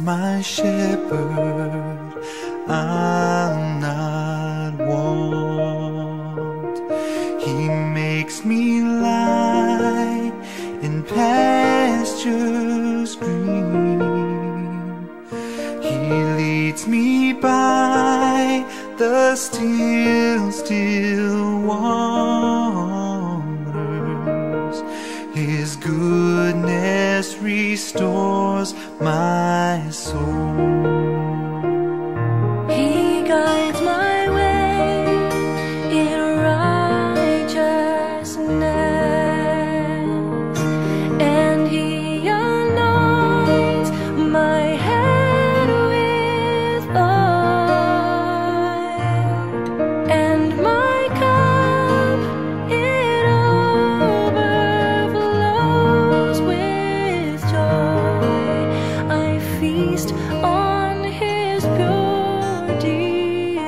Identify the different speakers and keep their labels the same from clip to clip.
Speaker 1: my shepherd, I'll not want. He makes me lie in pastures green. He leads me by the still waters. His goodness restores my soul.
Speaker 2: He guides my way in righteousness, and He anoints my head with oil, and my cup it overflows with joy. I feast on His pure delight.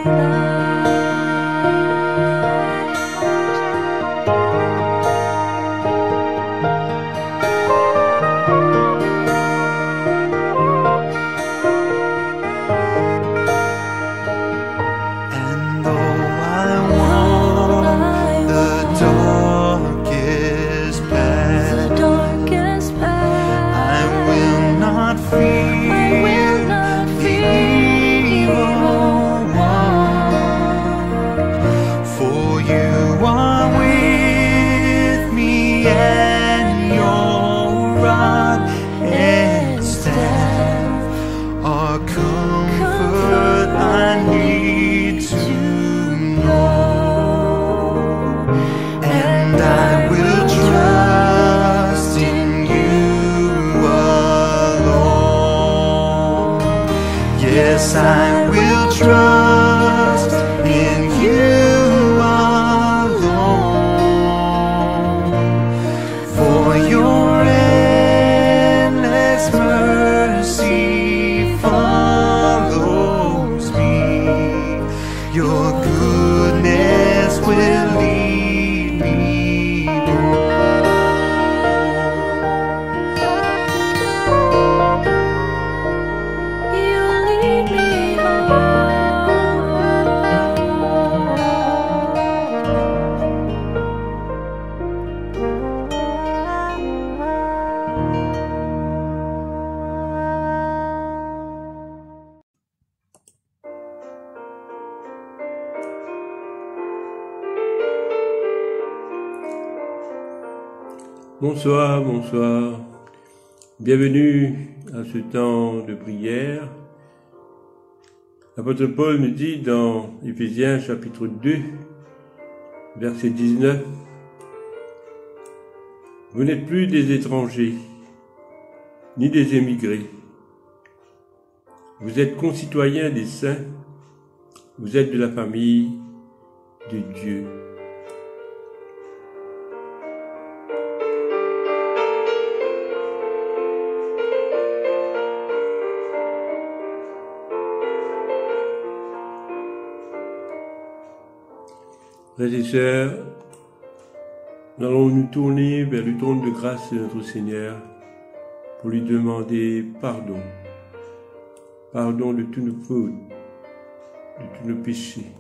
Speaker 1: And though I walk the darkest
Speaker 2: The
Speaker 1: path,
Speaker 2: darkest
Speaker 1: I
Speaker 2: path,
Speaker 1: will not
Speaker 2: I
Speaker 1: fear
Speaker 2: will not
Speaker 1: the
Speaker 2: fear
Speaker 1: evil one, for you are with me, and your rod and staff are comfort I need to know. And I will trust in you alone. Yes, I will trust in you alone. For your endless mercy follows me. Your goodness will lead me home.
Speaker 2: You lead me
Speaker 3: Bonsoir, bonsoir. Bienvenue à ce temps de prière. L'apôtre Paul nous dit dans Éphésiens chapitre 2, verset 19, « Vous n'êtes plus des étrangers, ni des émigrés. Vous êtes concitoyens des saints, vous êtes de la famille de Dieu. » Frères et sœurs, nous allons nous tourner vers le trône de grâce de notre Seigneur pour lui demander pardon. Pardon de tous nos fautes, de tous nos péchés.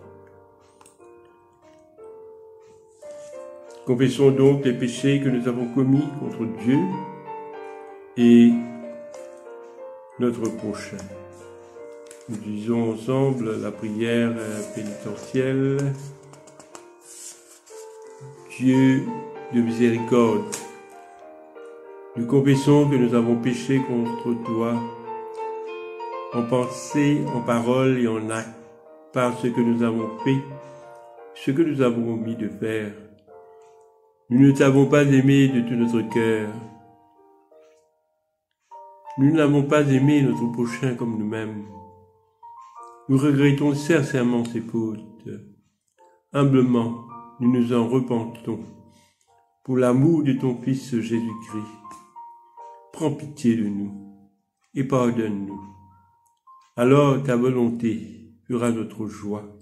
Speaker 3: Confessons donc les péchés que nous avons commis contre Dieu et notre prochain. Nous disons ensemble la prière pénitentielle. Dieu de miséricorde, nous confessons que nous avons péché contre toi, en pensée, en parole et en acte, par ce que nous avons fait, ce que nous avons omis de faire. Nous ne t'avons pas aimé de tout notre cœur. Nous n'avons pas aimé notre prochain comme nous-mêmes. Nous regrettons sincèrement ces fautes. Humblement, nous nous en repentons. Pour l'amour de ton Fils Jésus-Christ, prends pitié de nous et pardonne-nous. Alors ta volonté fera notre joie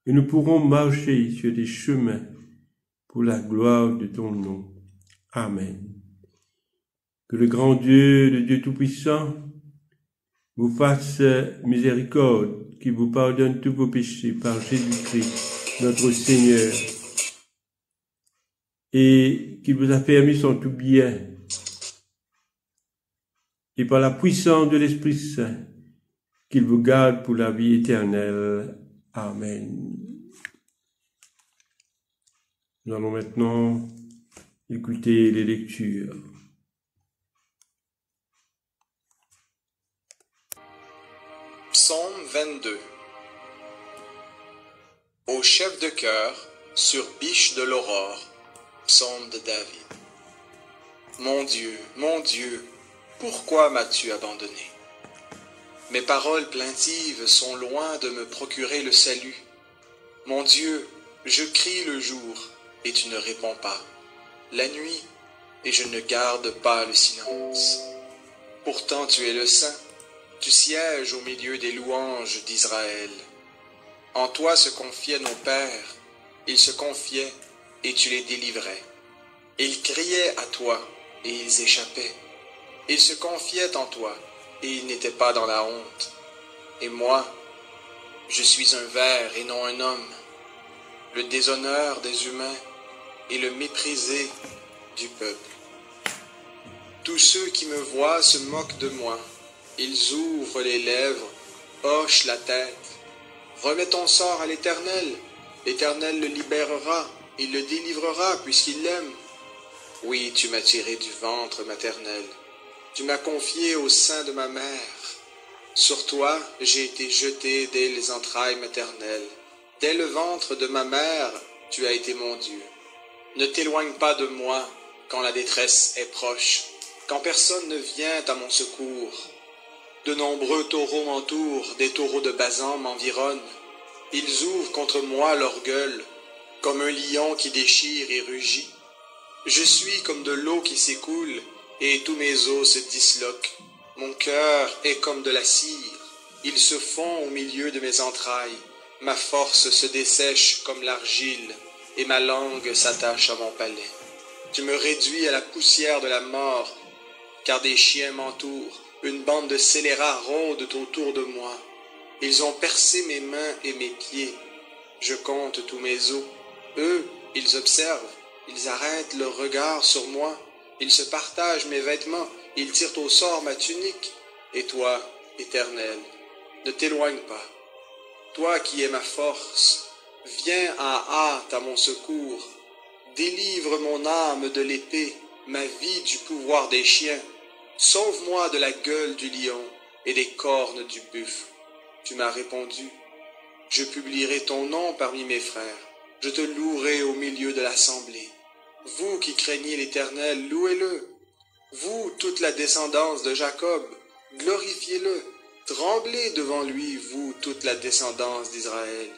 Speaker 3: et nous pourrons marcher sur des chemins pour la gloire de ton nom. Amen. Que le grand Dieu, le Dieu Tout-Puissant, vous fasse miséricorde, qui vous pardonne tous vos péchés par Jésus-Christ, notre Seigneur, et qui vous affermisse en tout bien, et par la puissance de l'Esprit Saint, qu'il vous garde pour la vie éternelle. Amen. Nous allons maintenant écouter les lectures.
Speaker 4: Psaume 22. Au chef de chœur, sur biche de l'aurore, psaume de David. Mon Dieu, pourquoi m'as-tu abandonné? Mes paroles plaintives sont loin de me procurer le salut. Mon Dieu, je crie le jour, et tu ne réponds pas. La nuit, et je ne garde pas le silence. Pourtant tu es le Saint, tu sièges au milieu des louanges d'Israël. En toi se confiaient nos pères, ils se confiaient, et tu les délivrais. Ils criaient à toi, et ils échappaient. Ils se confiaient en toi, et ils n'étaient pas dans la honte. Et moi, je suis un ver et non un homme, le déshonneur des humains et le méprisé du peuple. Tous ceux qui me voient se moquent de moi. Ils ouvrent les lèvres, hochent la tête. Remets ton sort à l'Éternel. L'Éternel le libérera, il le délivrera puisqu'il l'aime. Oui, tu m'as tiré du ventre maternel. Tu m'as confié au sein de ma mère. Sur toi, j'ai été jeté dès les entrailles maternelles. Dès le ventre de ma mère, tu as été mon Dieu. Ne t'éloigne pas de moi quand la détresse est proche, quand personne ne vient à mon secours. De nombreux taureaux m'entourent, des taureaux de Basan m'environnent. Ils ouvrent contre moi leur gueule, comme un lion qui déchire et rugit. Je suis comme de l'eau qui s'écoule, et tous mes os se disloquent. Mon cœur est comme de la cire, il se fond au milieu de mes entrailles. Ma force se dessèche comme l'argile, et ma langue s'attache à mon palais. Tu me réduis à la poussière de la mort, car des chiens m'entourent. Une bande de scélérats rôdent autour de moi. Ils ont percé mes mains et mes pieds. Je compte tous mes os. Eux, ils observent, ils arrêtent leur regard sur moi. Ils se partagent mes vêtements, ils tirent au sort ma tunique. Et toi, Éternel, ne t'éloigne pas. Toi qui es ma force, viens en hâte à mon secours. Délivre mon âme de l'épée, ma vie du pouvoir des chiens. Sauve-moi de la gueule du lion et des cornes du buffle. Tu m'as répondu. Je publierai ton nom parmi mes frères. Je te louerai au milieu de l'assemblée. Vous qui craignez l'Éternel, louez-le. Vous, toute la descendance de Jacob, glorifiez-le. Tremblez devant lui, vous, toute la descendance d'Israël.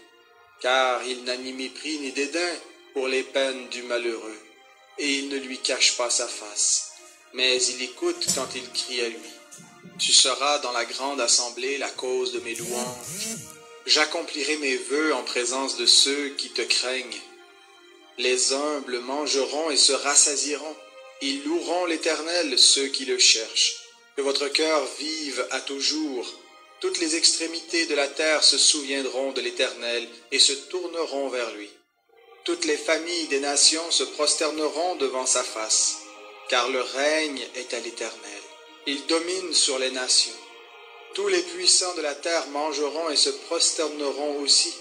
Speaker 4: Car il n'a ni mépris ni dédain pour les peines du malheureux, et il ne lui cache pas sa face. Mais il écoute quand il crie à lui. Tu seras dans la grande assemblée la cause de mes louanges. J'accomplirai mes vœux en présence de ceux qui te craignent. Les humbles mangeront et se rassasieront. Ils loueront l'Éternel, ceux qui le cherchent. Que votre cœur vive à toujours. Toutes les extrémités de la terre se souviendront de l'Éternel et se tourneront vers lui. Toutes les familles des nations se prosterneront devant sa face. Car le règne est à l'Éternel. Il domine sur les nations. Tous les puissants de la terre mangeront et se prosterneront aussi.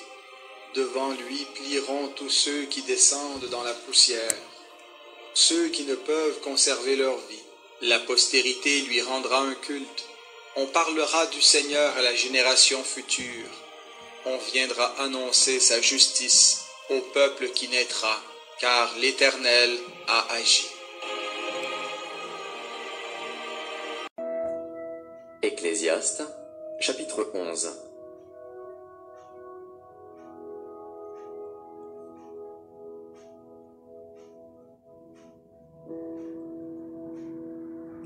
Speaker 4: Devant lui plieront tous ceux qui descendent dans la poussière, ceux qui ne peuvent conserver leur vie. La postérité lui rendra un culte. On parlera du Seigneur à la génération future. On viendra annoncer sa justice au peuple qui naîtra, car l'Éternel a agi.
Speaker 5: Ecclésiaste, chapitre 11.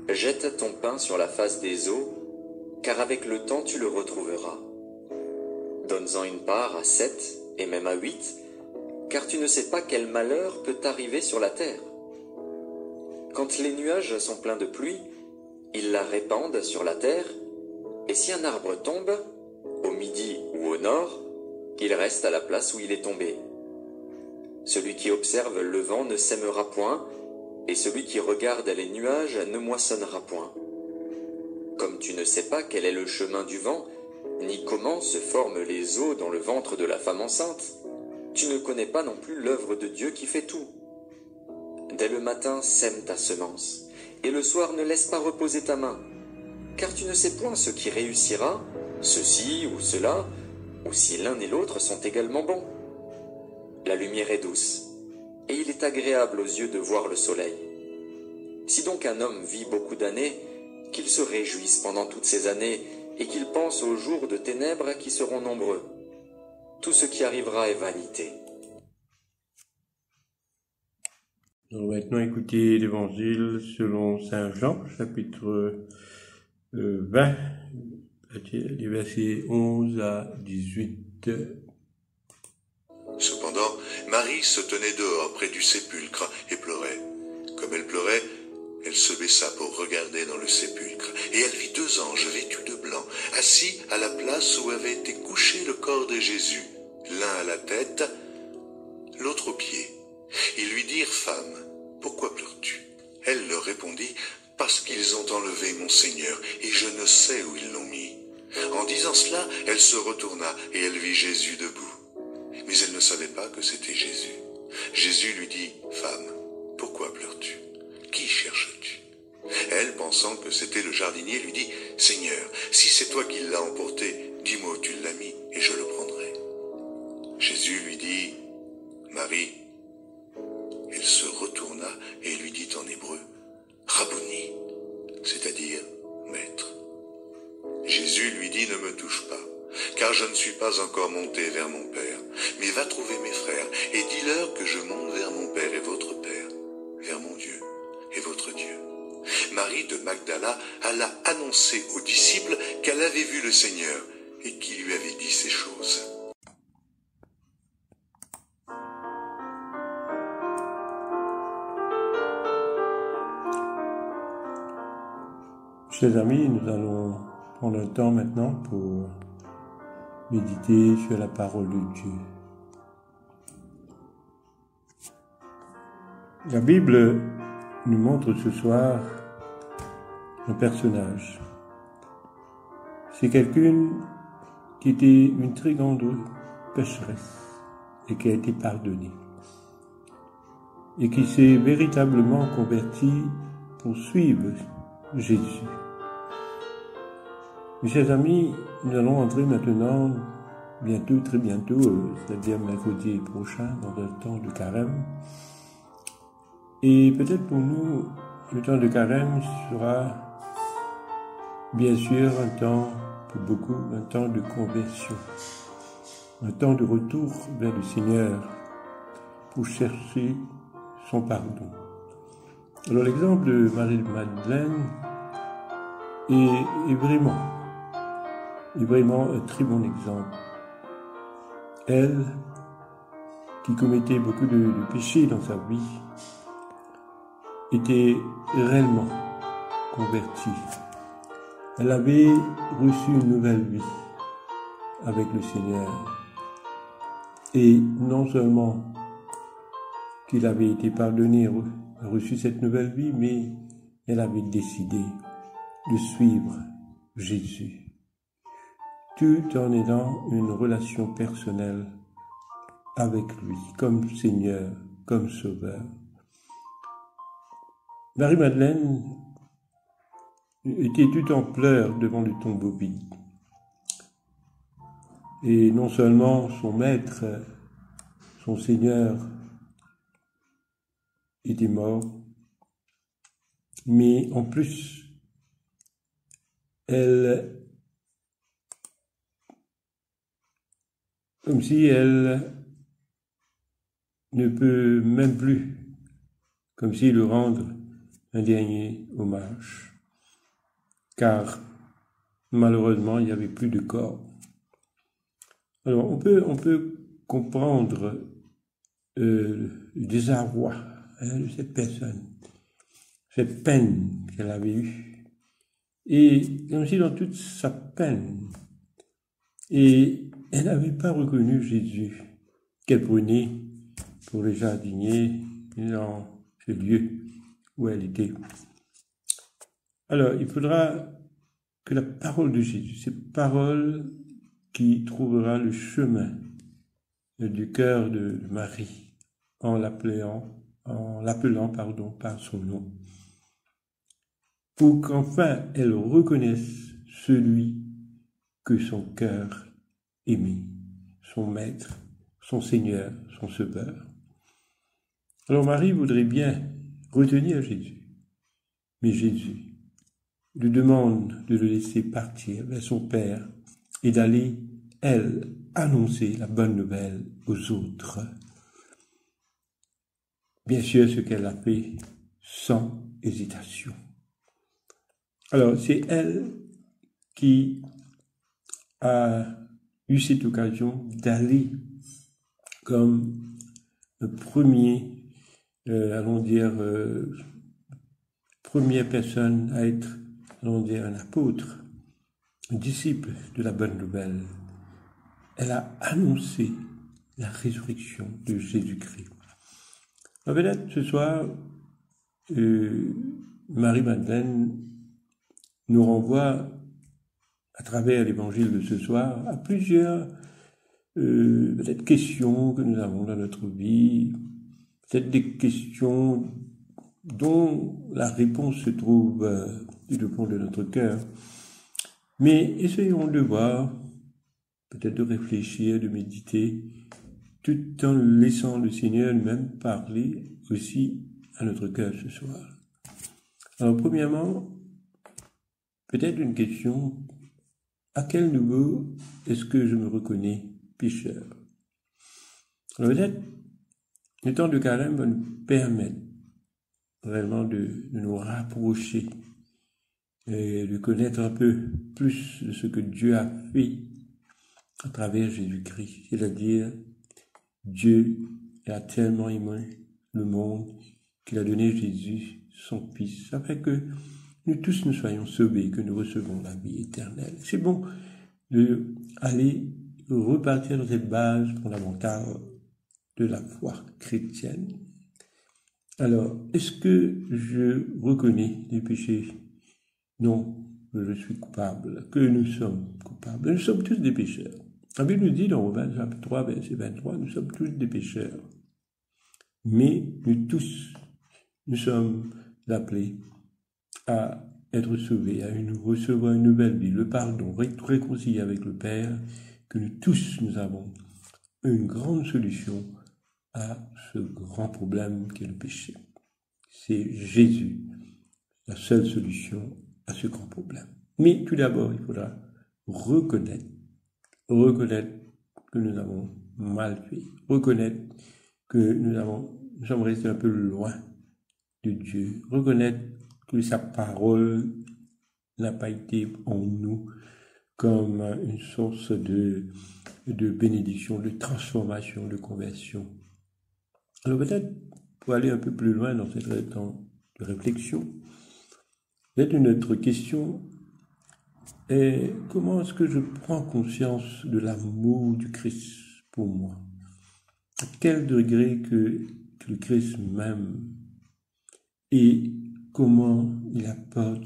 Speaker 5: Jette ton pain sur la face des eaux, car avec le temps tu le retrouveras. Donne-en une part à 7 et même à 8, car tu ne sais pas quel malheur peut arriver sur la terre. Quand les nuages sont pleins de pluie, ils la répandent sur la terre, Et si un arbre tombe, au midi ou au nord, il reste à la place où il est tombé. Celui qui observe le vent ne sèmera point, et celui qui regarde les nuages ne moissonnera point. Comme tu ne sais pas quel est le chemin du vent, ni comment se forment les eaux dans le ventre de la femme enceinte, tu ne connais pas non plus l'œuvre de Dieu qui fait tout. Dès le matin, sème ta semence, et le soir ne laisse pas reposer ta main, car tu ne sais point ce qui réussira, ceci ou cela, ou si l'un et l'autre sont également bons. La lumière est douce, et il est agréable aux yeux de voir le soleil. Si donc un homme vit beaucoup d'années, qu'il se réjouisse pendant toutes ces années, et qu'il pense aux jours de ténèbres qui seront nombreux. Tout ce qui arrivera est vanité.
Speaker 3: On va maintenant écouter l'Évangile selon Saint Jean, chapitre 20, les versets 11 à 18.
Speaker 6: Cependant, Marie se tenait dehors près du sépulcre et pleurait. Comme elle pleurait, elle se baissa pour regarder dans le sépulcre, et elle vit 2 anges vêtus de blanc, assis à la place où avait été couché le corps de Jésus, l'un à la tête, l'autre aux pieds. Ils lui dirent, « Femme, pourquoi pleures-tu » Elle leur répondit, « Parce qu'ils ont enlevé mon Seigneur, et je ne sais où ils l'ont mis. » En disant cela, elle se retourna, et elle vit Jésus debout. Mais elle ne savait pas que c'était Jésus. Jésus lui dit, « Femme, pourquoi pleures-tu ? Qui cherches-tu » Elle, pensant que c'était le jardinier, lui dit, « Seigneur, si c'est toi qui l'as emporté, dis-moi où tu l'as mis, et je le prendrai. » Jésus lui dit, « Marie. » Elle se retourna et lui dit en hébreu, « Rabouni », c'est-à-dire « Maître ». Jésus lui dit, « Ne me touche pas, car je ne suis pas encore monté vers mon Père, mais va trouver mes frères, et dis-leur que je monte vers mon Père et votre Père, vers mon Dieu et votre Dieu. » Marie de Magdala alla annoncer aux disciples qu'elle avait vu le Seigneur et qu'il lui avait dit ces choses.
Speaker 3: Chers amis, nous allons prendre un temps maintenant pour méditer sur la parole de Dieu. La Bible nous montre ce soir un personnage. C'est quelqu'un qui était une très grande pécheresse et qui a été pardonnée et qui s'est véritablement converti pour suivre Jésus. Mes chers amis, nous allons entrer maintenant, bientôt, très bientôt, c'est-à-dire mercredi prochain, dans un temps de carême. Et peut-être pour nous, le temps de carême sera bien sûr un temps, pour beaucoup, un temps de conversion, un temps de retour vers le Seigneur pour chercher son pardon. Alors l'exemple de Marie-Madeleine est vraiment un très bon exemple. Elle, qui commettait beaucoup de péchés dans sa vie, était réellement convertie. Elle avait reçu une nouvelle vie avec le Seigneur. Et non seulement qu'il avait été pardonné, reçu cette nouvelle vie, mais elle avait décidé de suivre Jésus, tout en ayant une relation personnelle avec lui, comme Seigneur, comme Sauveur. Marie-Madeleine était tout en pleurs devant le tombeau vide. Et non seulement son maître, son Seigneur, était mort, mais en plus, elle, comme si elle ne peut même plus, comme si le rendre un dernier hommage, car malheureusement il n'y avait plus de corps. Alors on peut comprendre le désarroi de cette personne, cette peine qu'elle avait eue, Et comme si dans toute sa peine, et elle n'avait pas reconnu Jésus qu'elle prenait pour le jardinier dans ce lieu où elle était. Alors, il faudra que la parole de Jésus, cette parole qui trouvera le chemin du cœur de Marie en l'appelant par son nom, pour qu'enfin elle reconnaisse celui que son cœur aimait, son maître, son Seigneur, son Sauveur. Alors Marie voudrait bien retenir Jésus, mais Jésus lui demande de le laisser partir vers son Père et d'aller, elle, annoncer la bonne nouvelle aux autres. Bien sûr, ce qu'elle a fait sans hésitation. Alors, c'est elle qui a eu cette occasion d'aller comme le premier, première personne à être, un apôtre, un disciple de la bonne nouvelle. Elle a annoncé la résurrection de Jésus-Christ. Peut-être ce soir, Marie-Madeleine nous renvoie, à travers l'évangile de ce soir, à plusieurs peut-être questions que nous avons dans notre vie, peut-être des questions dont la réponse se trouve du fond de notre cœur. Mais essayons de voir, peut-être de réfléchir, de méditer, tout en laissant le Seigneur lui-même parler aussi à notre cœur ce soir. Alors, premièrement, peut-être une question: à quel niveau est-ce que je me reconnais pécheur? Alors, peut-être, le temps de carême va nous permettre vraiment de nous rapprocher et de connaître un peu plus de ce que Dieu a fait à travers Jésus-Christ. C'est-à-dire, Dieu a tellement aimé le monde qu'il a donné Jésus, son Fils, afin que nous tous nous soyons sauvés, que nous recevons la vie éternelle. C'est bon d'aller repartir dans cette base fondamentale de la foi chrétienne. Alors, est-ce que je reconnais les péchés? Non, je suis coupable, que nous sommes coupables. Nous sommes tous des pécheurs. La Bible nous dit dans Romains chapitre 3, verset 23, nous sommes tous des pécheurs. Mais nous tous, nous sommes appelés à être sauvés, à recevoir une nouvelle vie, le pardon, réconcilier avec le Père, que nous tous, nous avons une grande solution à ce grand problème qu'est le péché. C'est Jésus, la seule solution à ce grand problème. Mais tout d'abord, il faudra reconnaître que nous avons mal fait, reconnaître que nous sommes restés un peu loin de Dieu, reconnaître que sa parole n'a pas été en nous comme une source de bénédiction, de transformation, de conversion. Alors peut-être, pour aller un peu plus loin dans cette temps de réflexion, peut-être une autre question est: comment est-ce que je prends conscience de l'amour du Christ pour moi? À quel degré que le Christ m'aime et comment il apporte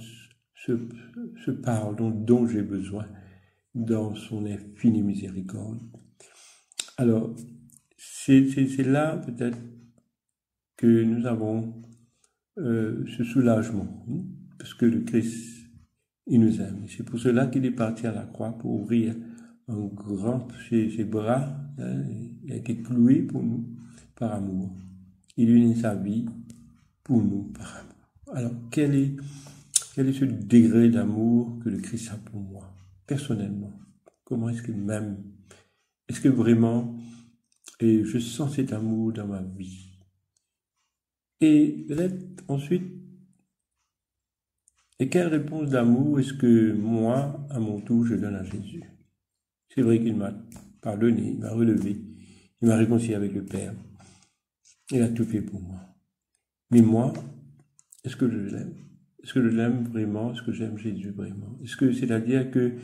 Speaker 3: ce pardon dont j'ai besoin dans son infinie miséricorde. Alors, c'est là peut-être que nous avons ce soulagement, parce que le Christ, il nous aime. C'est pour cela qu'il est parti à la croix, pour ouvrir ses bras, hein, il a été cloué pour nous par amour. Il unit sa vie pour nous par amour. Alors, quel est ce degré d'amour que le Christ a pour moi, personnellement? Comment est-ce qu'il m'aime? Est-ce que vraiment je sens cet amour dans ma vie? Et peut-être ensuite, et quelle réponse d'amour est-ce que moi, à mon tour, je donne à Jésus? C'est vrai qu'il m'a pardonné, il m'a relevé, il m'a réconcilié avec le Père. Il a tout fait pour moi. Mais moi, est-ce que je l'aime? est-ce que je l'aime vraiment? Est-ce que j'aime Jésus vraiment? C'est-à-dire que,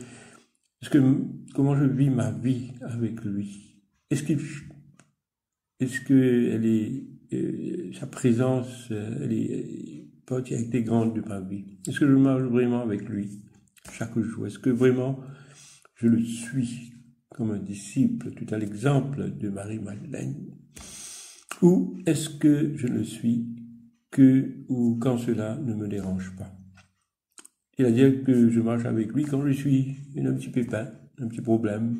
Speaker 3: comment je vis ma vie avec lui? Est-ce que sa présence, elle est particularité grande de ma vie? Est-ce que je marche vraiment avec lui chaque jour? Est-ce que vraiment je le suis comme un disciple, tout à l'exemple de Marie-Madeleine? Ou est-ce que je ne le suis ou quand cela ne me dérange pas? C'est-à-dire que je marche avec lui quand je suis un petit pépin, un petit problème.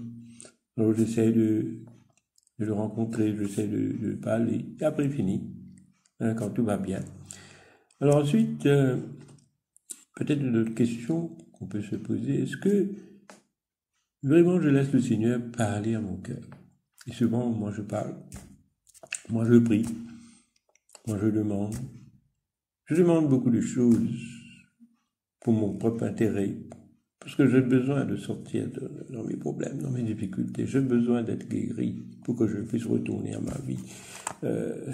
Speaker 3: Alors j'essaie de le rencontrer, j'essaie de parler, et après fini, quand tout va bien. Alors ensuite, peut-être une autre question qu'on peut se poser, est-ce que vraiment je laisse le Seigneur parler à mon cœur? Et souvent, moi je parle, moi je prie, moi je demande. Je demande beaucoup de choses pour mon propre intérêt, parce que j'ai besoin de sortir dans mes problèmes, dans mes difficultés. J'ai besoin d'être guéri pour que je puisse retourner à ma vie,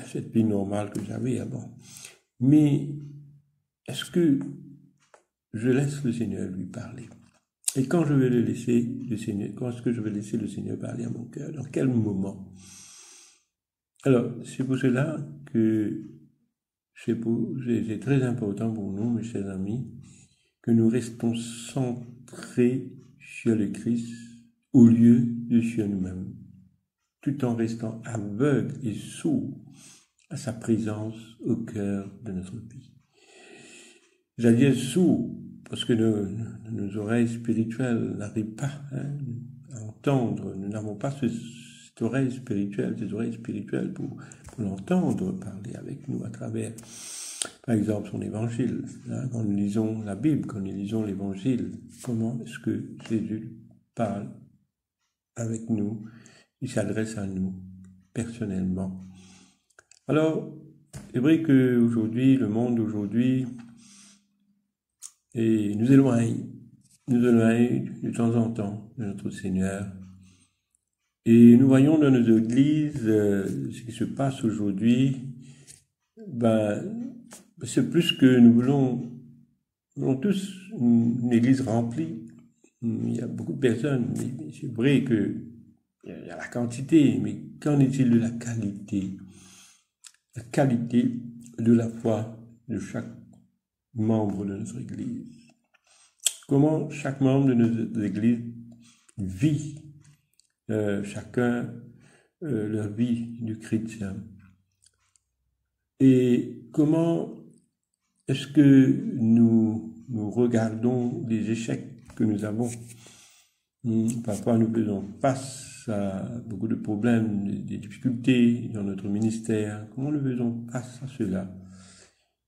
Speaker 3: cette vie normale que j'avais avant. Mais est-ce que je laisse le Seigneur lui parler? Et quand je vais quand est-ce que je vais laisser le Seigneur parler à mon cœur? Dans quel moment? Alors, c'est pour cela que c'est très important pour nous, mes chers amis, que nous restons centrés sur le Christ au lieu de sur nous-mêmes, tout en restant aveugles et sourds à sa présence au cœur de notre vie. J'allais dire sourds, parce que nos oreilles spirituelles n'arrivent pas à entendre, nous n'avons pas ces oreilles spirituelles pour l'entendre parler avec nous à travers, par exemple, son évangile. Quand nous lisons la Bible, quand nous lisons l'évangile, comment est-ce que Jésus parle avec nous, il s'adresse à nous personnellement. Alors, c'est vrai qu'aujourd'hui, le monde d'aujourd'hui nous éloigne de temps en temps de notre Seigneur. Et nous voyons dans nos églises ce qui se passe aujourd'hui. C'est plus que nous voulons tous une église remplie. Il y a beaucoup de personnes, mais c'est vrai qu'il y a la quantité, mais qu'en est-il de la qualité? La qualité de la foi de chaque membre de notre église. Comment chaque membre de notre église vit chacun leur vie du chrétien. Et comment est-ce que nous regardons les échecs que nous avons? Parfois nous faisons face à beaucoup de problèmes, des difficultés dans notre ministère. Comment nous faisons face à cela?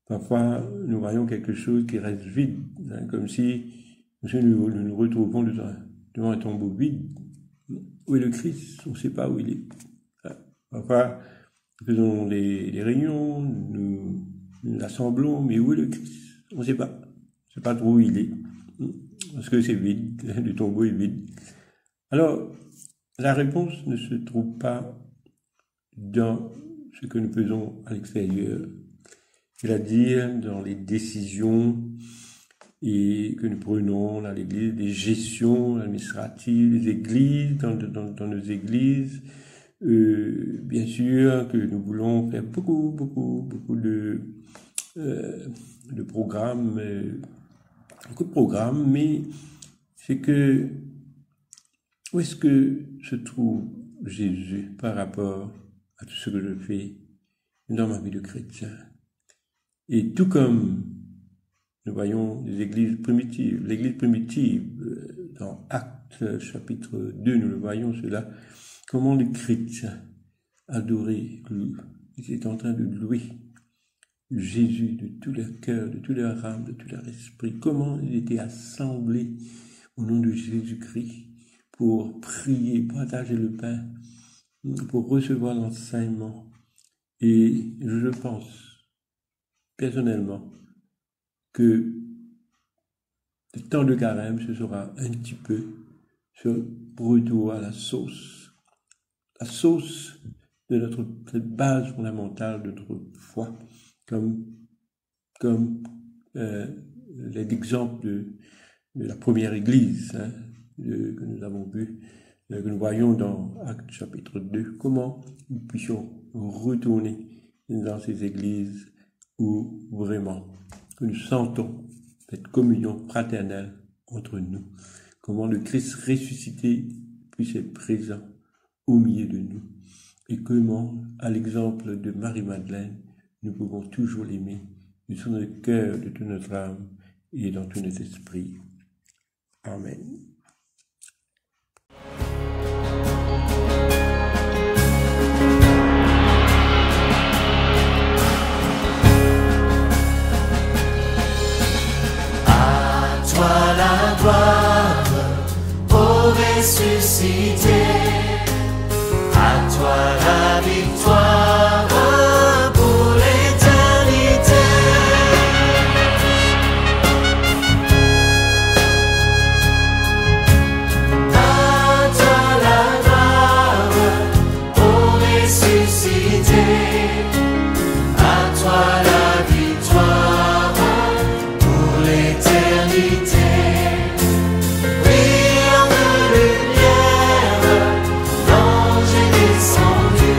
Speaker 3: Parfois nous voyons quelque chose qui reste vide, comme si nous nous retrouvons devant un tombeau vide. Où est le Christ? On ne sait pas où il est. Parfois, nous faisons des réunions, nous l'assemblons, mais où est le Christ? On ne sait pas. On ne sait pas trop où il est. Parce que c'est vide, le tombeau est vide. Alors, la réponse ne se trouve pas dans ce que nous faisons à l'extérieur, c'est-à-dire dans les décisions et que nous prenons dans l'église, des gestions administratives des églises, dans nos églises. Bien sûr que nous voulons faire beaucoup de programmes, mais c'est que où est-ce que se trouve Jésus par rapport à tout ce que je fais dans ma vie de chrétien? Et tout comme nous voyons les églises primitives. L'église primitive, dans Actes chapitre 2, nous le voyons cela, comment les chrétiens adoraient, ils étaient en train de louer Jésus de tout leur cœur, de tout leur âme, de tout leur esprit. Comment ils étaient assemblés au nom de Jésus-Christ pour prier, partager le pain, pour recevoir l'enseignement. Et je pense, personnellement, que le temps de carême, ce sera un petit peu ce retour à la sauce de cette base fondamentale de notre foi, comme l'exemple de la première église que nous avons vu, que nous voyons dans Actes chapitre 2, comment nous puissions retourner dans ces églises où vraiment nous sentons cette communion fraternelle entre nous, comment le Christ ressuscité puisse être présent au milieu de nous, et comment, à l'exemple de Marie-Madeleine, nous pouvons toujours l'aimer de tout notre cœur, de toute notre âme et dans tout notre esprit. Amen.
Speaker 1: À toi la gloire, ô ressuscité, à toi la victoire pour l'éternité. À toi la gloire, ô ressuscité, à toi la victoire pour l'éternité. Brillant de lumière, l'ange est descendu.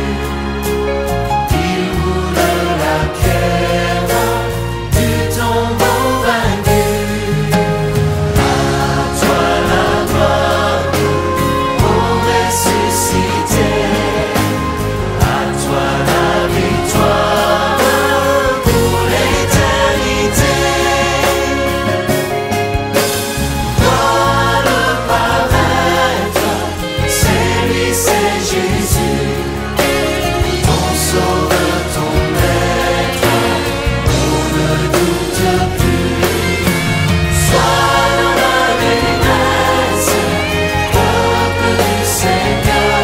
Speaker 1: Il roule la pierre du tombeau vaincu. À toi la gloire, ô ressuscité. À toi la victoire pour l'éternité. Vois le paraître, c'est lui, c'est Jésus, ton sauveur, ton maître, on ne doute plus. Sois dans la détresse, peuple du Seigneur,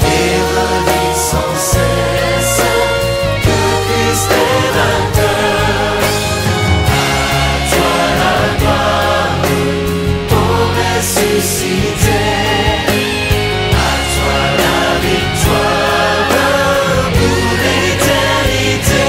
Speaker 1: et redis sans cesse que Christ est vainqueur. À toi la gloire, ô ressuscité, à toi la victoire pour l'éternité.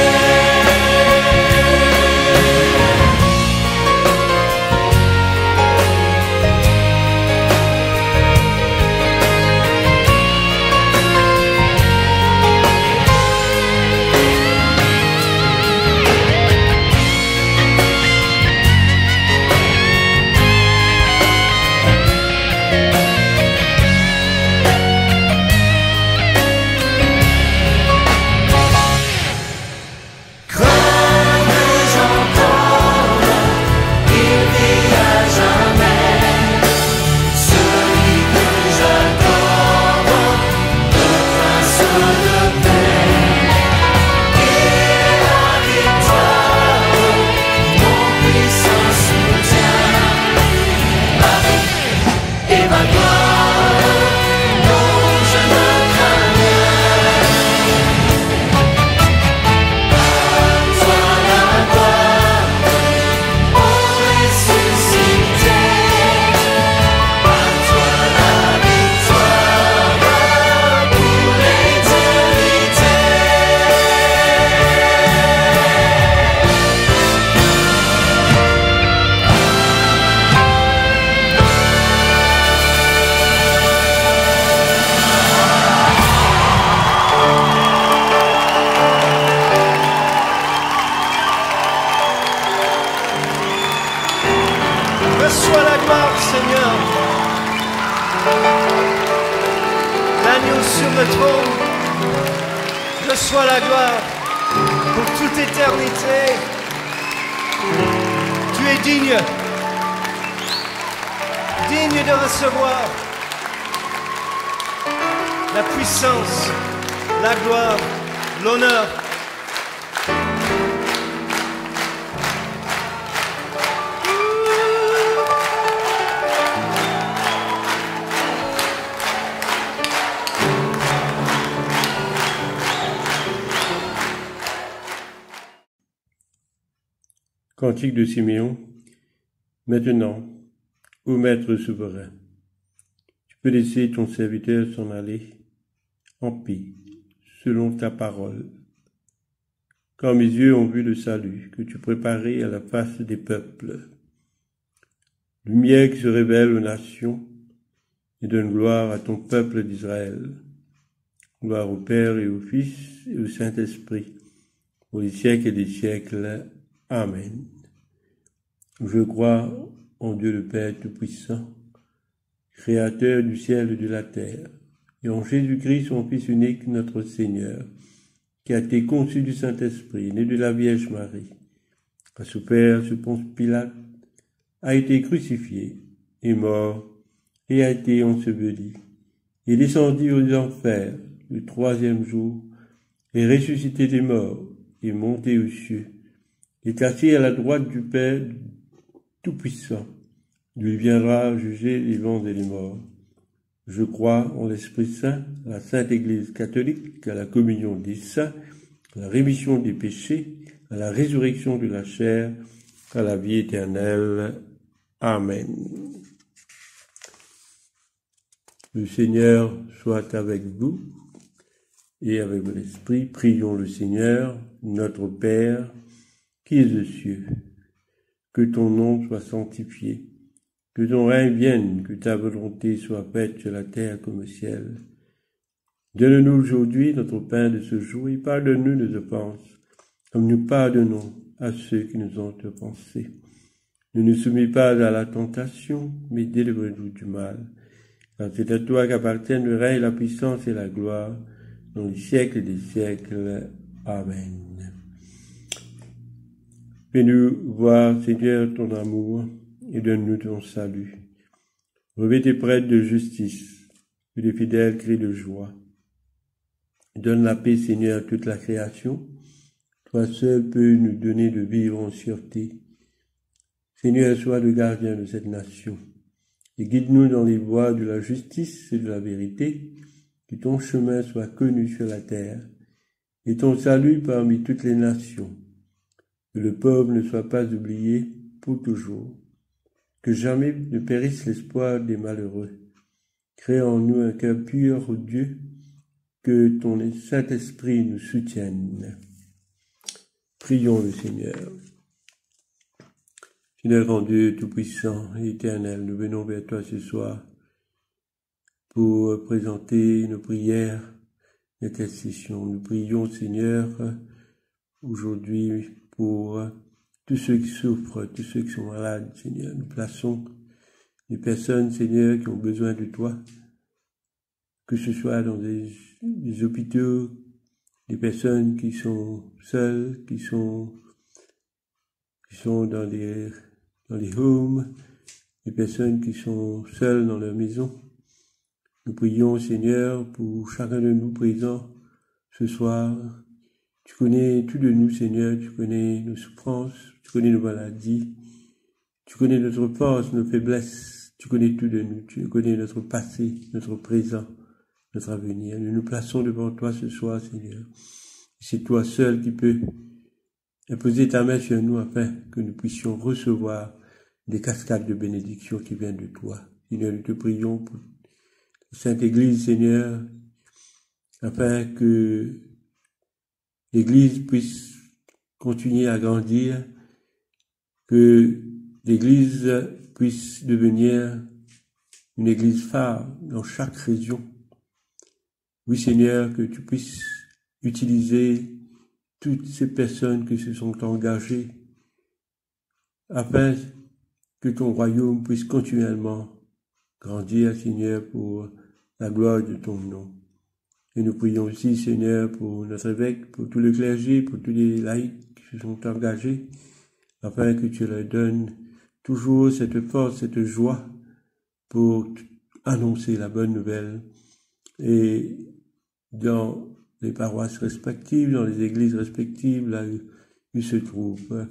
Speaker 1: Crois-le encore, il vit à jamais, celui que j'adore, le prince de paix. Et la victoire, mon puissant soutien, ma vie et ma gloire, non je ne crains rien. À toi la gloire, ô ressuscité, à toi la victoire pour l'éternité. Reçois la gloire, Seigneur. L'agneau sur le trône. Reçois la gloire pour toute éternité. Tu es digne. Digne de recevoir la puissance, la gloire, l'honneur.
Speaker 3: Cantique de Siméon. Maintenant, ô Maître souverain, tu peux laisser ton serviteur s'en aller en paix, selon ta parole. quand mes yeux ont vu le salut que tu préparais à la face des peuples. Lumière qui se révèle aux nations et donne gloire à ton peuple d'Israël. Gloire au Père et au Fils et au Saint-Esprit, pour les siècles et des siècles. Amen. Je crois en Dieu le Père Tout-Puissant, Créateur du ciel et de la terre, et en Jésus-Christ, son Fils unique, notre Seigneur, qui a été conçu du Saint-Esprit, né de la Vierge Marie, a souffert sous Ponce Pilate, a été crucifié, est mort, et a été enseveli, et descendu aux enfers le troisième jour, est ressuscité des morts, est monté aux cieux, est assis à la droite du Père Tout-Puissant, d'où il viendra juger les vivants et les morts. Je crois en l'Esprit Saint, à la Sainte Église catholique, à la communion des saints, à la rémission des péchés, à la résurrection de la chair, à la vie éternelle. Amen. Le Seigneur soit avec vous et avec l'Esprit. Prions le Seigneur, notre Père, qui es aux cieux. Que ton nom soit sanctifié, que ton règne vienne, que ta volonté soit faite sur la terre comme au ciel. Donne-nous aujourd'hui notre pain de ce jour et pardonne-nous nos offenses, comme nous pardonnons à ceux qui nous ont offensés. Ne nous soumets pas à la tentation, mais délivre-nous du mal. Car c'est à toi qu'appartiennent le règne, la puissance et la gloire, dans les siècles des siècles. Amen. Fais-nous voir, Seigneur, ton amour, et donne-nous ton salut. Revêt tes prêtres de justice, que les fidèles crient de joie. Donne la paix, Seigneur, à toute la création. Toi seul peux nous donner de vivre en sûreté. Seigneur, sois le gardien de cette nation, et guide-nous dans les voies de la justice et de la vérité, que ton chemin soit connu sur la terre, et ton salut parmi toutes les nations. Que le pauvre ne soit pas oublié pour toujours, que jamais ne périsse l'espoir des malheureux. Crée en nous un cœur pur, ô Dieu, que ton Saint-Esprit nous soutienne. Prions le Seigneur. Seigneur grand Dieu Tout-Puissant et Éternel, nous venons vers toi ce soir pour présenter nos prières d'intercession. Nous prions, Seigneur, aujourd'hui pour tous ceux qui souffrent, tous ceux qui sont malades, Seigneur. Nous plaçons les personnes, Seigneur, qui ont besoin de toi, que ce soit dans des hôpitaux, des personnes qui sont seules, qui sont dans les homes, des personnes qui sont seules dans leur maison. Nous prions, Seigneur, pour chacun de nous présents ce soir. Tu connais tout de nous, Seigneur, tu connais nos souffrances, tu connais nos maladies, tu connais notre force, nos faiblesses, tu connais tout de nous, tu connais notre passé, notre présent, notre avenir. Nous nous plaçons devant toi ce soir, Seigneur. C'est toi seul qui peux imposer ta main sur nous afin que nous puissions recevoir des cascades de bénédiction qui viennent de toi. Seigneur, nous te prions pour la Sainte Église, Seigneur, afin que l'Église puisse continuer à grandir, que l'Église puisse devenir une Église phare dans chaque région. Oui, Seigneur, que tu puisses utiliser toutes ces personnes qui se sont engagées afin que ton royaume puisse continuellement grandir, Seigneur, pour la gloire de ton nom. Et nous prions aussi, Seigneur, pour notre évêque, pour tout le clergé, pour tous les laïcs qui se sont engagés, afin que tu leur donnes toujours cette force, cette joie pour annoncer la bonne nouvelle. Et dans les paroisses respectives, dans les églises respectives, là où ils se trouvent.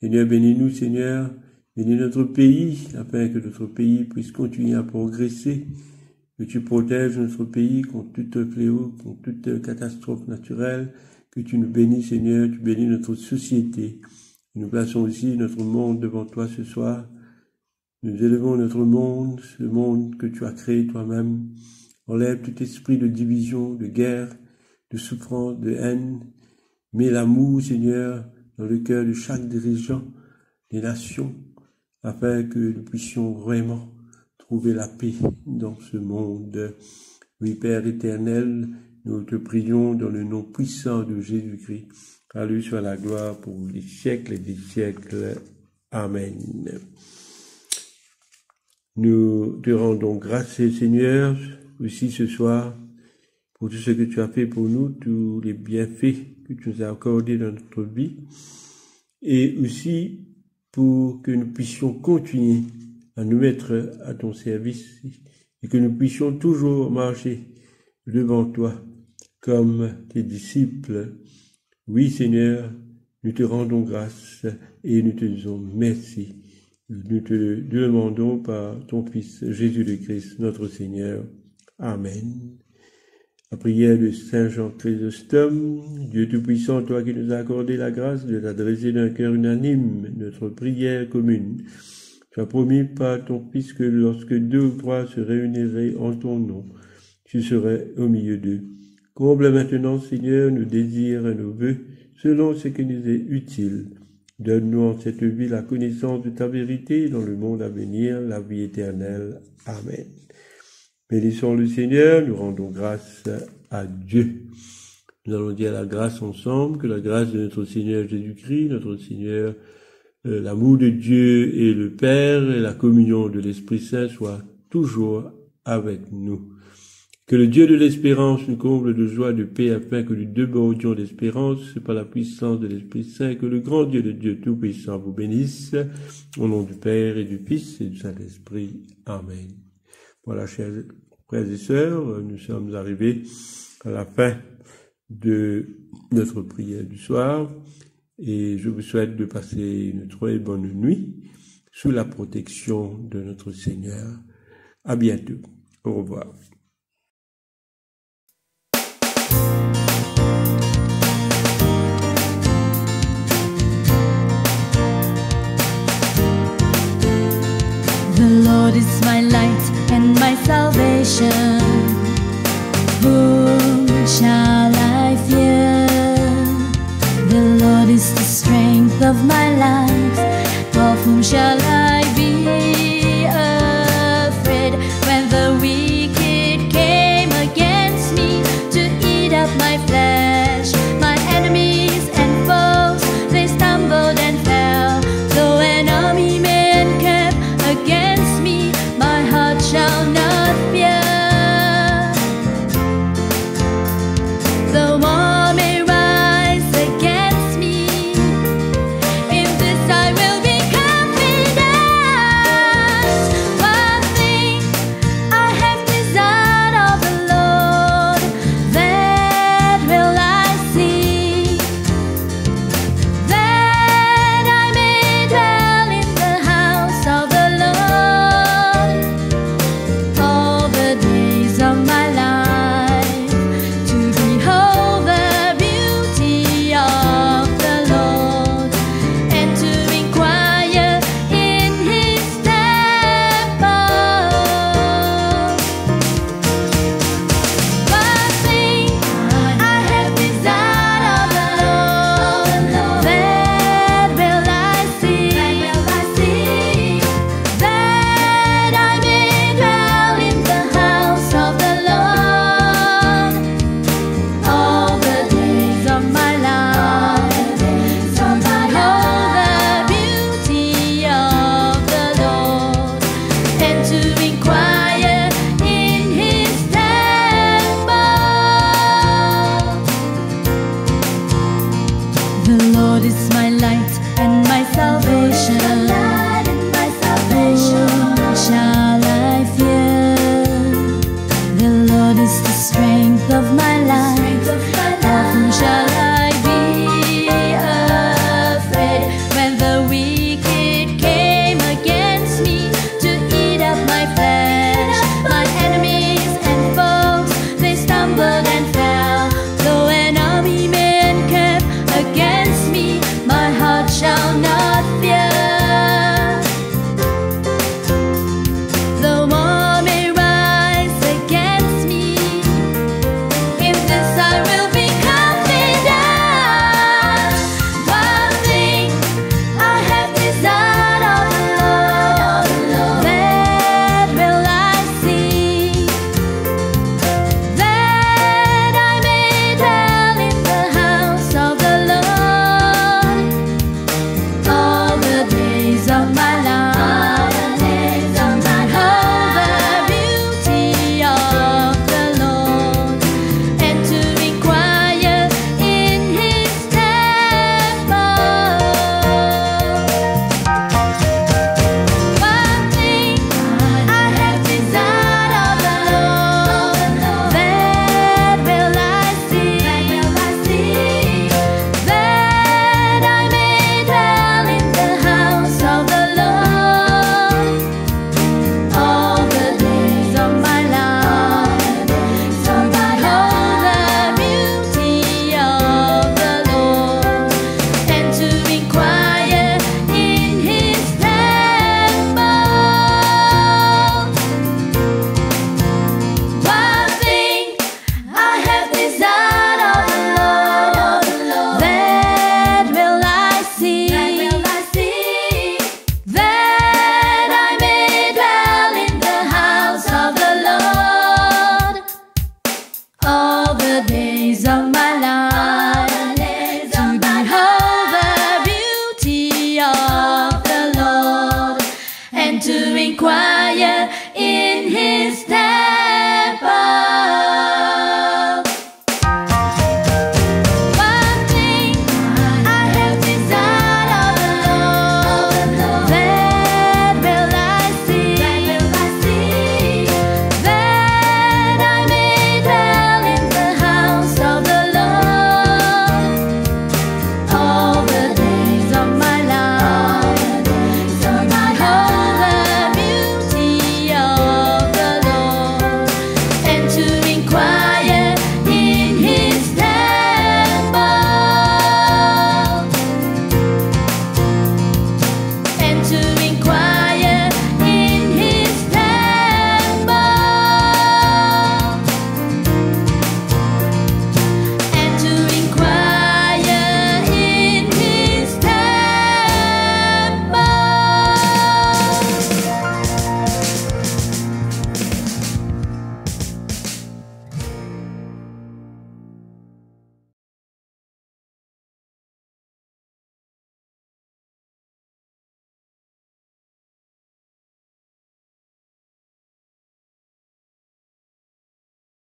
Speaker 3: Seigneur, bénis-nous, Seigneur, bénis notre pays, afin que notre pays puisse continuer à progresser, que tu protèges notre pays contre toute fléau, contre toute catastrophe naturelle, que tu nous bénis, Seigneur, tu bénis notre société. Nous plaçons aussi notre monde devant toi ce soir. Nous élevons notre monde, ce monde que tu as créé toi-même. Enlève tout esprit de division, de guerre, de souffrance, de haine, Mets l'amour, Seigneur, dans le cœur de chaque dirigeant des nations, afin que nous puissions vraiment trouver la paix dans ce monde. Oui, Père éternel, nous te prions dans le nom puissant de Jésus-Christ. À lui soit la gloire pour les siècles et des siècles. Amen. Nous te rendons grâce, Seigneur, aussi ce soir, pour tout ce que tu as fait pour nous, tous les bienfaits que tu nous as accordés dans notre vie, et aussi pour que nous puissions continuer à nous mettre à ton service et que nous puissions toujours marcher devant toi comme tes disciples. Oui, Seigneur, nous te rendons grâce et nous te disons merci. Nous te demandons par ton Fils Jésus le Christ, notre Seigneur. Amen. La prière de Saint Jean Chrysostome. Dieu Tout-Puissant, toi qui nous as accordé la grâce de t'adresser d'un cœur unanime notre prière commune, tu as promis par ton Fils que lorsque 2 ou 3 se réuniraient en ton nom, tu serais au milieu d'eux. Comble maintenant, Seigneur, nos désirs et nos vœux, selon ce qui nous est utile. Donne-nous en cette vie la connaissance de ta vérité, dans le monde à venir, la vie éternelle. Amen. Bénissons le Seigneur, nous rendons grâce à Dieu. Nous allons dire la grâce ensemble, que la grâce de notre Seigneur Jésus-Christ, notre Seigneur, l'amour de Dieu et le Père et la communion de l'Esprit Saint soient toujours avec nous. Que le Dieu de l'espérance nous comble de joie, de paix, afin que nous débordions d'espérance, par la puissance de l'Esprit Saint, que le grand Dieu de Dieu Tout-Puissant vous bénisse, au nom du Père et du Fils et du Saint-Esprit. Amen. Voilà, chers frères et sœurs, nous sommes arrivés à la fin de notre prière du soir, et je vous souhaite de passer une très bonne nuit sous la protection de notre Seigneur. À bientôt. Au revoir.
Speaker 2: The Lord is my light and my salvation. Whom shall I fear? The Lord is the strength of my life. Of whom shall I